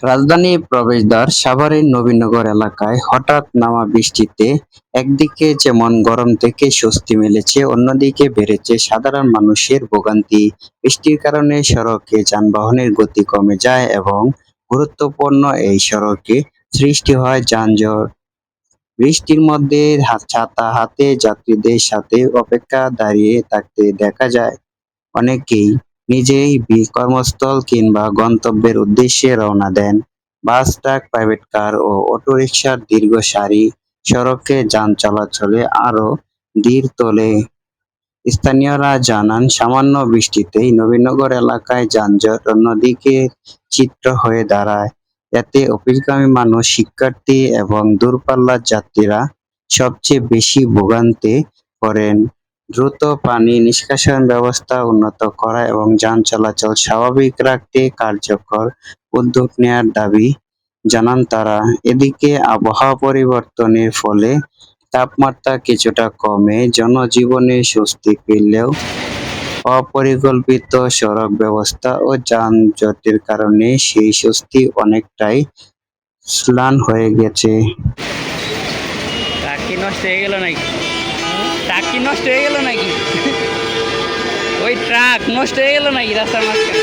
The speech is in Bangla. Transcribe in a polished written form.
রাজধানীর প্রবেশদ্বার সাভারের নবীনগর এলাকায় হঠাৎ নামা বৃষ্টিতে একদিকে যেমন গরম থেকে স্বস্তি মিলেছে, অন্যদিকে বেড়েছে সাধারণ মানুষের ভোগান্তি। বৃষ্টির কারণে সড়কে যানবাহনের গতি কমে যায় এবং গুরুত্বপূর্ণ এই সড়কে সৃষ্টি হয় যানজট। বৃষ্টির মধ্যে ছাতা হাতে যাত্রীদের সাথে অপেক্ষা দাঁড়িয়ে থাকতে দেখা যায় অনেকেই। নিজেই কর্মস্থল কিংবা গন্তব্যের উদ্দেশ্যে রওনা দেন। বাস, ট্রাক, প্রাইভেট কার ও অটোরিকশার দীর্ঘ সারি সড়কে যান চলাচলে আরও ধীর তোলে। স্থানীয়রা জানান, সামান্য বৃষ্টিতেই নবীনগর এলাকায় যানজট অন্যদিকে চিত্র হয়ে দাঁড়ায়। এতে অফিসগামী মানুষ, শিক্ষার্থী এবং দূরপাল্লার যাত্রীরা সবচেয়ে বেশি ভোগান্তিতে পড়েন। দ্রুত পানি নিষ্কাশন ব্যবস্থা উন্নত করা এবং যান চলাচল স্বাভাবিক রাখতে কার্যকর উদ্যোগ নেওয়ার দাবি জানান তারা। এদিকে আবহাওয়া পরিবর্তনের ফলে তাপমাত্রা কিছুটা কমে জনজীবনে স্বস্তি ফিরলেও অপরিকল্পিত সড়ক ব্যবস্থা ও যানজটের কারণে সেই স্বস্তি অনেকটাই ম্লান হয়ে গেছে। টাকি নষ্ট হয়ে গেল নাকি? টাকি নষ্ট হয়ে গেল নাকি? ওই ট্রাক নষ্ট হয়ে গেল নাকি রাস্তার মাঝখানে?